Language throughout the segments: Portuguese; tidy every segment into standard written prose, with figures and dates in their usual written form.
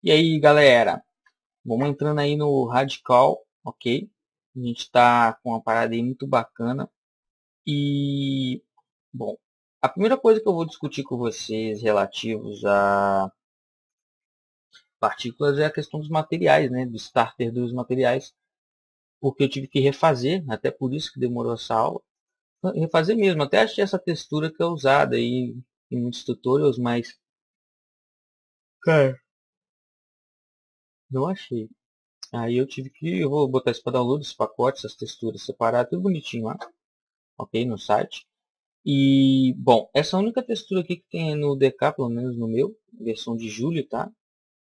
E aí, galera? Vamos entrando aí no Radical, ok? A gente está com uma parada aí muito bacana. E, bom, a primeira coisa que eu vou discutir com vocês relativos a partículas é a questão dos materiais, né? Do starter dos materiais, porque eu tive que refazer, até por isso que demorou essa aula. Refazer mesmo, até achei essa textura que é usada aí em muitos tutorials, mas, cara, não achei. Aí eu vou botar isso para download, esse pacote, essas texturas separadas, tudo bonitinho lá, ok, no site. E, bom, essa única textura aqui que tem no DK, pelo menos no meu, versão de julho, tá?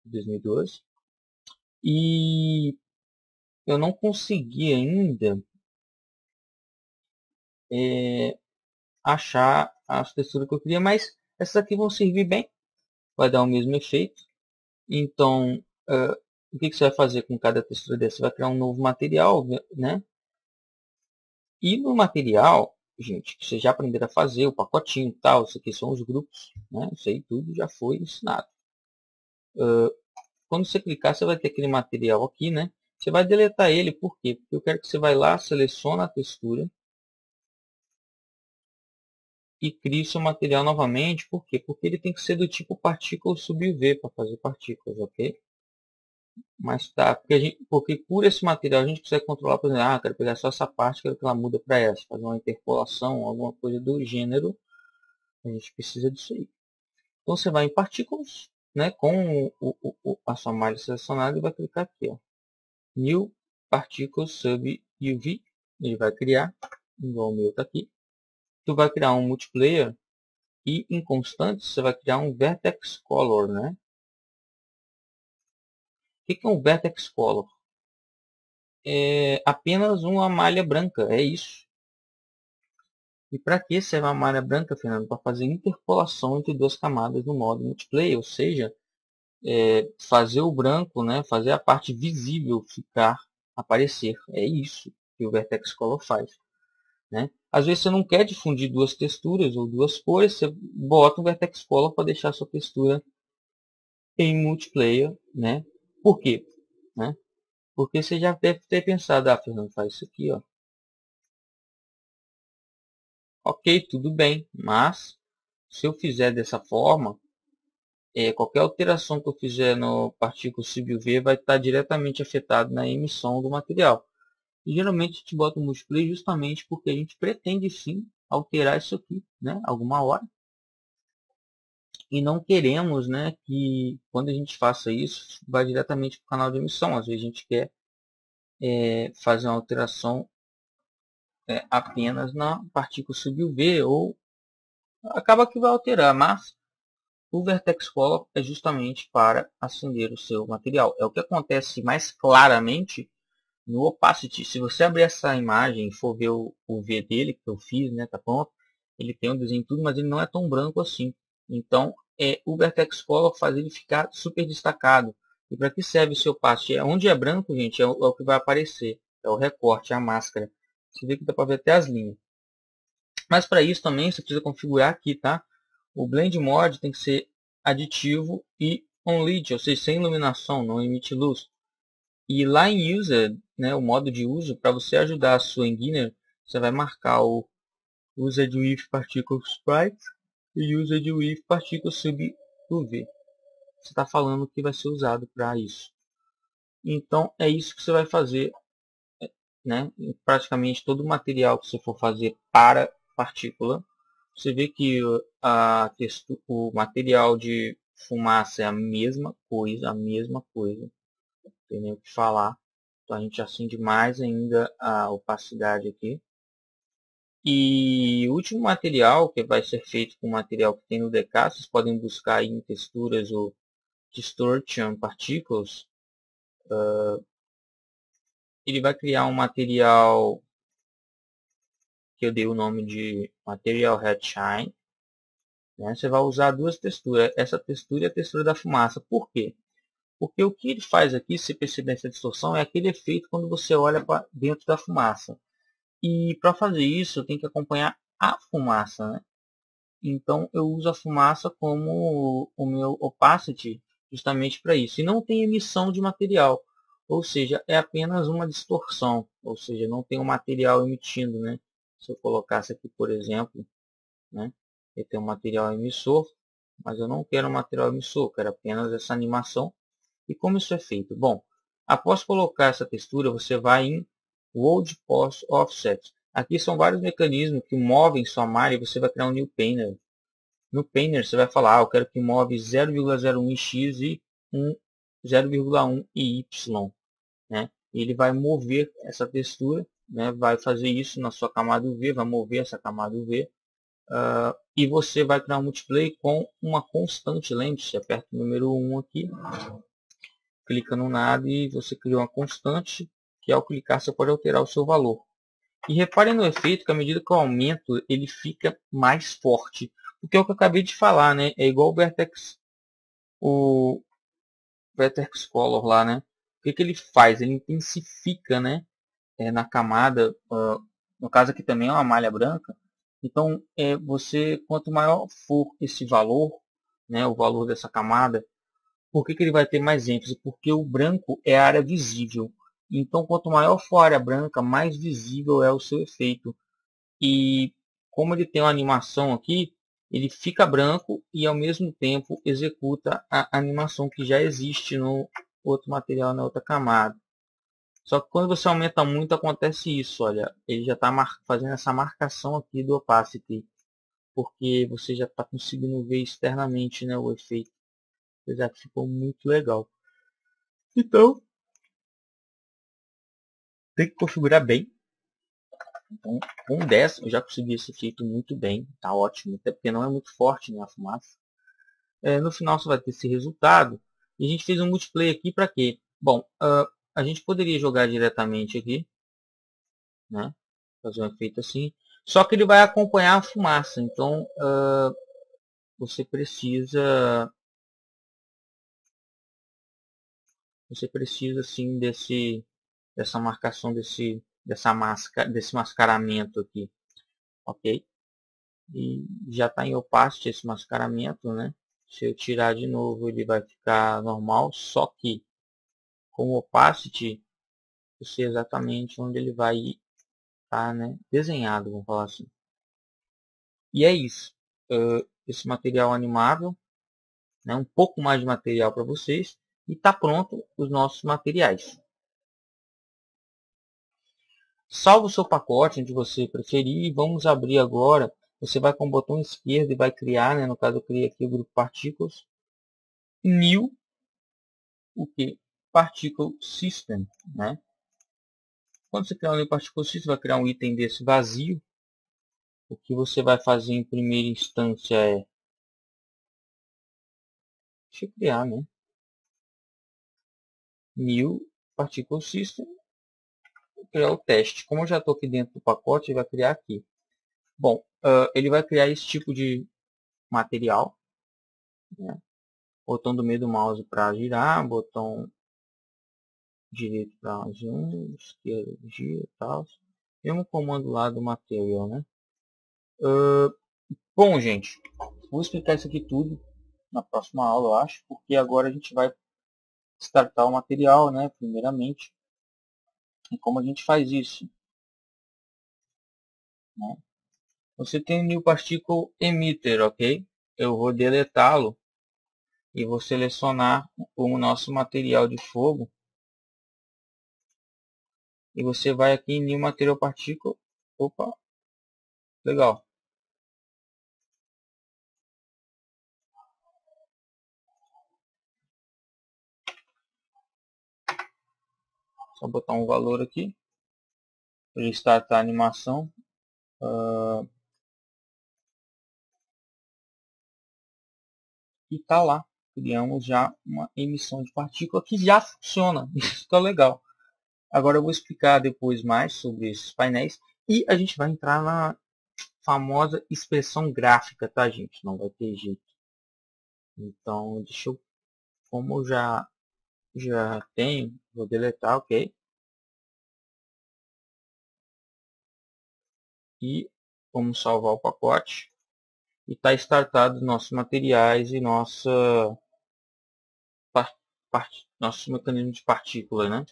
2012. E eu não consegui ainda é, achar as texturas que eu queria, mas essas aqui vão servir bem, vai dar o mesmo efeito. Então, o que você vai fazer com cada textura dessa? Você vai criar um novo material, né? E no material, gente, que vocês já aprenderam a fazer, o pacotinho e tal, isso aqui são os grupos, né? Isso aí tudo já foi ensinado. Quando você clicar, você vai ter aquele material aqui, né? Você vai deletar ele, por quê? Porque eu quero que você vai lá, selecione a textura e crie seu material novamente. Por quê? Porque ele tem que ser do tipo partícula sub UV para fazer partículas, ok? Mas tá, porque por esse material a gente consegue controlar, por exemplo, quero pegar só essa parte, quero que ela muda para essa, fazer uma interpolação, alguma coisa do gênero, a gente precisa disso aí. Então você vai em Particles, né, com a sua malha selecionada e vai clicar aqui, ó, New Particles Sub UV. Ele vai criar, igual o meu está aqui. Tu vai criar um multiplayer e em constante você vai criar um Vertex Color, né? O que é um Vertex Color? É apenas uma malha branca, é isso. E para que serve a malha branca, Fernando? Para fazer interpolação entre duas camadas no modo multiplayer, ou seja, fazer o branco, né, fazer a parte visível aparecer. É isso que o Vertex Color faz. Né? Às vezes você não quer difundir duas texturas ou duas cores, você bota um Vertex Color para deixar a sua textura em multiplayer. Né? Por quê? Né? Porque você já deve ter pensado, Fernando, faz isso aqui. Ó. Ok, tudo bem, mas se eu fizer dessa forma, qualquer alteração que eu fizer no partícula CBUV vai estar diretamente afetado na emissão do material. E geralmente a gente bota o multiplayer justamente porque a gente pretende sim alterar isso aqui, né, alguma hora. E não queremos, né, que quando a gente faça isso, vá diretamente para o canal de emissão. Às vezes a gente quer fazer uma alteração apenas na partícula sub-UV ou acaba que vai alterar, mas o Vertex Color é justamente para acender o seu material. É o que acontece mais claramente no Opacity. Se você abrir essa imagem e for ver o V dele, que eu fiz, né, tá pronto, ele tem um desenho tudo, mas ele não é tão branco assim. Então, o Vertex Color faz ele ficar super destacado. E para que serve o seu Opacity? Onde é branco, gente, é o que vai aparecer. É o recorte, é a máscara. Você vê que dá para ver até as linhas. Mas para isso também você precisa configurar aqui, tá? O Blend Mode tem que ser aditivo e on-lead, ou seja, sem iluminação, não emite luz. E lá em User, né, o modo de uso, para você ajudar a sua Enginner, você vai marcar o Used with Particle Sprite e Used with Particle Sub UV. Você está falando que vai ser usado para isso. Então é isso que você vai fazer, né? Praticamente todo o material que você for fazer para partícula. Você vê que o material de fumaça é a mesma coisa, não tem nem o que falar. Então a gente acende mais ainda a opacidade aqui. E o último material que vai ser feito com o material que tem no DK, vocês podem buscar aí em texturas o Distortion Particles. Ele vai criar um material que eu dei o nome de Material Red Shine. Né? Você vai usar duas texturas, essa textura e a textura da fumaça. Por quê? Porque o que ele faz aqui, se perceber essa distorção, é aquele efeito quando você olha para dentro da fumaça. E para fazer isso, eu tenho que acompanhar a fumaça. Né? Então, eu uso a fumaça como o meu opacity justamente para isso. E não tem emissão de material, ou seja, é apenas uma distorção, ou seja, não tem um material emitindo, né? Se eu colocasse aqui, por exemplo, né, eu tenho um material emissor, mas eu não quero um material emissor, quero apenas essa animação. E como isso é feito? Bom, após colocar essa textura, você vai em World Post Offset. Aqui são vários mecanismos que movem sua malha e você vai criar um New Painter. No Painter você vai falar, eu quero que move 0,01x e 0,1 y, né? E ele vai mover essa textura, né? Vai fazer isso na sua camada UV, vai mover essa camada UV. E você vai criar um multiplay com uma constante. Lembre-se, aperta o número 1 aqui, clica no nada e você criou uma constante, que ao clicar você pode alterar o seu valor. E reparem no efeito que à medida que eu aumento, ele fica mais forte. Porque é o que eu acabei de falar, né? É igual o Vertex Color lá, né? O que ele faz? Ele intensifica, né? Na camada, no caso aqui também é uma malha branca. Então, você, quanto maior for esse valor, né? O valor dessa camada, por que ele vai ter mais ênfase? Porque o branco é a área visível. Então, quanto maior for a área branca, mais visível é o seu efeito. E como ele tem uma animação aqui, ele fica branco e ao mesmo tempo executa a animação que já existe no outro material, na outra camada. Só que quando você aumenta muito, acontece isso. Olha, ele já está fazendo essa marcação aqui do opacity, porque você já está conseguindo ver externamente, né, o efeito. Apesar que ficou muito legal. Então, tem que configurar bem. Então, com 10 eu já consegui esse efeito muito bem, tá ótimo, até porque não é muito forte, né, a fumaça. No final você vai ter esse resultado. E a gente fez um multiplayer aqui para quê? Bom, a gente poderia jogar diretamente aqui, né, fazer um efeito assim, só que ele vai acompanhar a fumaça, então você precisa assim dessa marcação desse mascaramento aqui, ok? E já está em opacity esse mascaramento, né? Se eu tirar de novo ele vai ficar normal, só que com o opacity eu sei exatamente onde ele vai estar, né, desenhado, vamos falar assim. E é isso. Esse material animável, né, um pouco mais de material para vocês e está pronto os nossos materiais. Salva o seu pacote onde você preferir e vamos abrir agora. Você vai com o botão esquerdo e vai criar, né, no caso eu criei aqui o grupo Particles, New, o que? Particle System, né? Quando você criar um New Particle System, você vai criar um item desse vazio. O que você vai fazer em primeira instância é, deixa eu criar, né? New Particle System, vou criar o teste. Como eu já estou aqui dentro do pacote, ele vai criar aqui. Bom, ele vai criar esse tipo de material, né? Botão do meio do mouse para girar, botão direito para zoom, esquerdo gira e tal. Tem um comando lá do material, né? Bom, gente, vou explicar isso aqui tudo na próxima aula, eu acho, porque agora a gente vai startar o material, né, primeiramente. E como a gente faz isso, né? Você tem o New Particle Emitter, ok? Eu vou deletá-lo e vou selecionar o nosso material de fogo. E você vai aqui em New Material Particle. Opa, legal. Só botar um valor aqui para ele startar a animação. E tá lá. Criamos já uma emissão de partícula que já funciona. Isso tá legal. Agora eu vou explicar depois mais sobre esses painéis. E a gente vai entrar na famosa expressão gráfica, tá, gente? Não vai ter jeito. Então, deixa eu... Como eu já tenho, vou deletar, ok? E vamos salvar o pacote. E está startado nossos materiais e nosso mecanismo de partícula, né?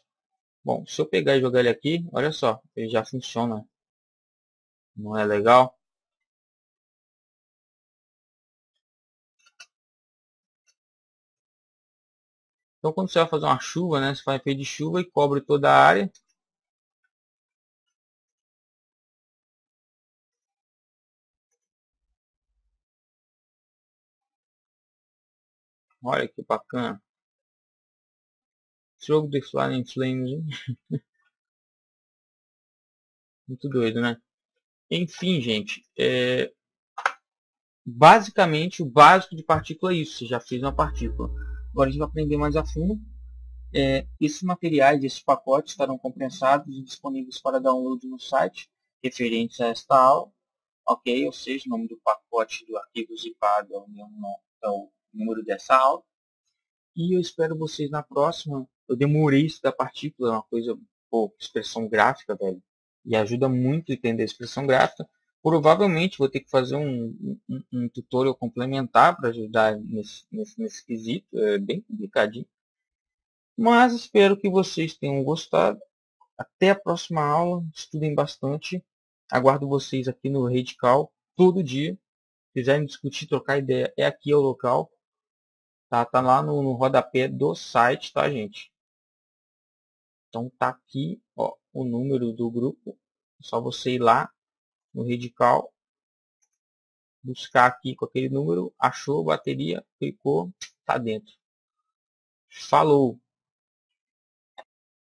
Bom, se eu pegar e jogar ele aqui, olha só, ele já funciona. Não é legal? Então, quando você vai fazer uma chuva, né, você faz efeito de chuva e cobre toda a área. Olha que bacana. Esse jogo de Flying Flames, hein? Muito doido, né? Enfim, gente, basicamente o básico de partícula é isso. Você já fez uma partícula. Agora a gente vai aprender mais a fundo. Esses materiais, esses pacotes estarão compensados e disponíveis para download no site referentes a esta aula, ok? Ou seja, o nome do pacote do arquivo zipado é o número dessa aula. E eu espero vocês na próxima. Eu demorei isso da partícula, é uma coisa, pô, expressão gráfica, velho. E ajuda muito a entender a expressão gráfica. Provavelmente vou ter que fazer um tutorial complementar para ajudar nesse quesito. É bem complicadinho. Mas espero que vocês tenham gostado. Até a próxima aula. Estudem bastante. Aguardo vocês aqui no Radical todo dia. Se quiserem discutir, trocar ideia, é aqui o local. Tá lá no rodapé do site, tá, gente? Então tá aqui, ó, o número do grupo. É só você ir lá no Radical, buscar aqui com aquele número, achou bateria, clicou, tá dentro. Falou!